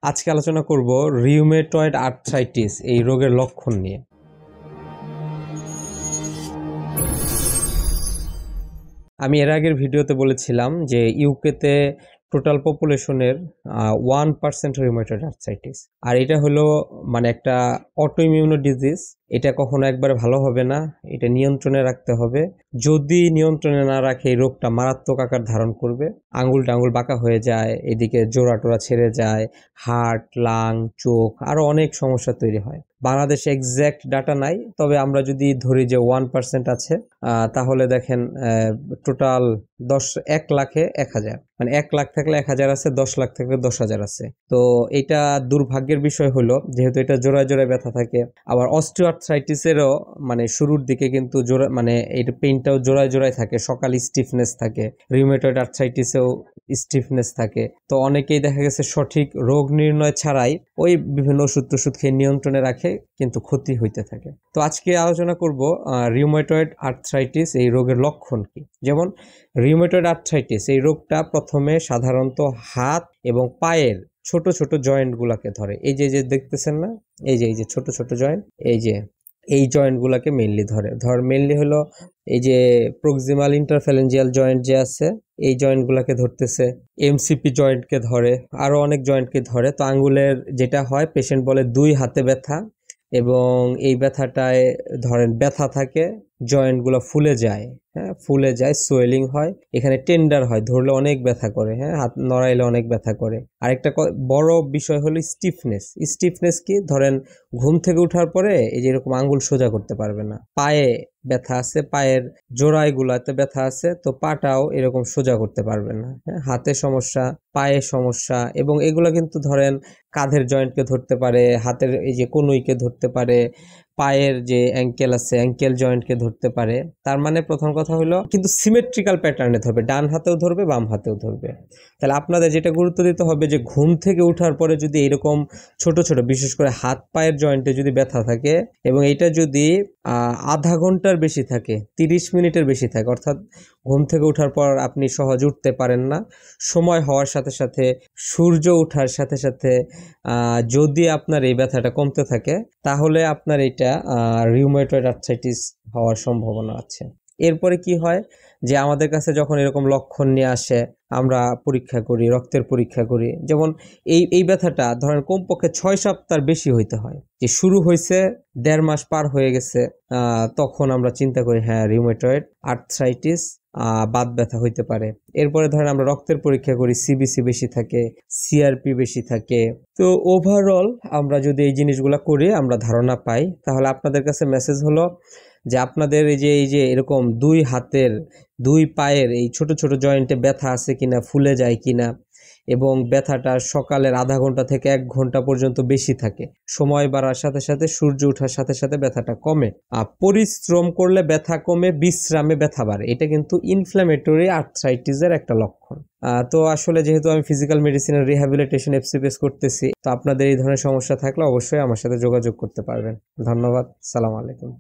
আজকে আলোচনা করব রিউমেটয়েড আর্থ্রাইটিস এই রোগের লক্ষণ নিয়ে। আমি এর আগের ভিডিওতে বলেছিলাম যে ইউকেতে টোটাল পপুলেশনের 1% রিউমেটয়েড আর্থ্রাইটিস, আর এটা হলো মানে একটা অটোইমিউনো ডিজিজ। এটা কখনো একবারে ভালো হবে না, এটা নিয়ন্ত্রণে রাখতে হবে। যদি নিয়ন্ত্রণে না রাখে এই রোগটা মারাত্মক আকার ধারণ করবে, আঙ্গুল টাঙ্গুল বাঁকা হয়ে যায়, এদিকে জোড়া টোড়া ছেড়ে যায়, হার্ট, লাং, চোখ আরও অনেক সমস্যা তৈরি হয়। বাংলাদেশে এক্স্যাক্ট ডাটা নাই, তবে আমরা যদি ধরি যে 1% আছে, তাহলে দেখেন টোটাল 1 লাখে 1,000, মানে 1 লাখ থাকলে 1,000 আছে, 10 লাখ থাকলে 10,000 আছে। তো এটা দুর্ভাগ্যের বিষয় হলো যেহেতু এটা জোড়ায় জোড়ায় ব্যথা থাকে। আবার অস্টিওআর্থ্রাইটিসেরও মানে শুরুর দিকে কিন্তু জোড়া মানে এই পেইনটাও জোড়ায় জোড়ায় থাকে, সকাল স্টিফনেস থাকে, রিউমেটয়েড আর্থ্রাইটিসেও স্টিফনেস থাকে। তো অনেকেই দেখা গেছে সঠিক রোগ নির্ণয় ছাড়াই ওই বিভিন্ন ওষুধ টষুধ খেয়ে নিয়ন্ত্রণে রাখে, কিন্তু ক্ষতি হইতে থাকে। তো আজকে আলোচনা করব রিউমেটয়েড আর্থ্রাইটিস এই রোগের লক্ষণ কি। যেমন রিউমেটয়েড আর্থ্রাইটিস এই রোগটা প্রথমে সাধারণত হাত এবং পায়ের ছোট ছোট জয়েন্টগুলোকে ধরে। এই যে দেখতেছেন না, এই যে ছোট ছোট জয়েন্ট, এই জয়েন্টগুলোকে মেইনলি মেইনলি হলো এই যে প্রক্সিমাল ইন্টারফ্যালেঞ্জিয়াল জয়েন্ট যে আছে, এই জয়েন্টগুলোকে ধরতেছে, এমসিপি জয়েন্টকে ধরে, আরও অনেক জয়েন্টকে ধরে। তো আঙ্গুলের যেটা হয়, পেশেন্ট বলে 2 হাতে ব্যথা, এবং এই ব্যথাটায় ধরেন ব্যথা থাকে, জয়েন্টগুলো ফুলে যায়, হ্যাঁ ফুলে যায়, সোয়েলিং হয়, এখানে টেন্ডার হয়, ধরলে অনেক ব্যথা করে, হ্যাঁ হাত নড়াইলে অনেক ব্যথা করে। আরেকটা বড় বিষয় হলো স্টিফনেস কি, ধরেন ঘুম থেকে ওঠার পরে এই যে এরকম আঙ্গুল সোজা করতে পারবে না, পায়ে ব্যথা আছে, পায়ের জোড়াইগুলাতে ব্যথা আছে, তো পাটাও এরকম সোজা করতে পারবে না, হ্যাঁ হাতে সমস্যা, পায়ে সমস্যা। এবং এগুলো কিন্তু ধরেন কাঁধের জয়েন্টকে ধরতে পারে, হাতের এই যে কনুইকে ধরতে পারে, পায়ের যে অ্যাঙ্কেল আছে অ্যাঙ্কেল জয়েন্টকে ধরতে পারে। তার মানে প্রথম কথা হলো কিন্তু সিমেট্রিক্যাল প্যাটার্নে ধরবে, ডান হাতেও ধরবে, বাম হাতেও ধরবে। তাহলে আপনাদের যেটা গুরুত্ব দিতে হবে যে ঘুম থেকে ওঠার পরে যদি এরকম ছোট ছোট বিশেষ করে হাত পায়ের জয়েন্টে যদি ব্যথা থাকে, এবং এটা যদি আধা ঘন্টার বেশি থাকে, 30 মিনিটের বেশি থাকে, অর্থাৎ ঘুম থেকে ওঠার পর আপনি সহজ উঠতে পারেন না, সময় হওয়ার সাথে সাথে, সূর্য ওঠার সাথে সাথে যদি আপনার এই ব্যথাটা কমতে থাকে, তাহলে আপনার এটা রিউমেটয়েড আর্থ্রাইটিস হওয়ার সম্ভাবনা আছে। এরপরে কি হয় যে আমাদের কাছে যখন এরকম লক্ষণ নিয়ে আসে, আমরা পরীক্ষা করি, রক্তের পরীক্ষা করি। যেমন এই ব্যথাটা ধরেন কমপক্ষে 6 সপ্তাহ বেশি হইতে হয়, যে শুরু হয়েছে 1.5 মাস পার হয়ে গেছে, তখন আমরা চিন্তা করি হ্যাঁ রিউমেটয়েড আর্থ্রাইটিস, বাত ব্যথা হইতে পারে। এরপরে ধরেন আমরা রক্তের পরীক্ষা করি, সিবিসি বেশি থাকে, সিআরপি বেশি থাকে। তো ওভারঅল আমরা যদি এই জিনিসগুলো করি, আমরা ধারণা পাই, তাহলে আপনাদের কাছে মেসেজ হলো যে আপনাদের এই যে এরকম 2 হাতের 2 পায়ের এই ছোট ছোট জয়েন্টে ব্যথা আছে কিনা, ফুলে যায় কিনা, এবং ব্যথাটা সকালের আধা ঘন্টা থেকে 1 ঘন্টা পর্যন্ত বেশি থাকে, সময় বাড়ার সাথে সাথে, সূর্য ওঠার সাথে সাথে ব্যথাটা কমে। পরিশ্রম করলে ব্যথা কমে, বিশ্রামে ব্যথা বাড়ে, এটা কিন্তু ইনফ্ল্যামেটরি আর্থ্রাইটিসের একটা লক্ষণ। তো আসলে যেহেতু আমি ফিজিক্যাল মেডিসিনের রিহ্যাবিলিটেশন এফসিপিএস করতেছি, তো আপনাদের এই ধরনের সমস্যা থাকলে অবশ্যই আমার সাথে যোগাযোগ করতে পারবেন। ধন্যবাদ, সালাম আলাইকুম।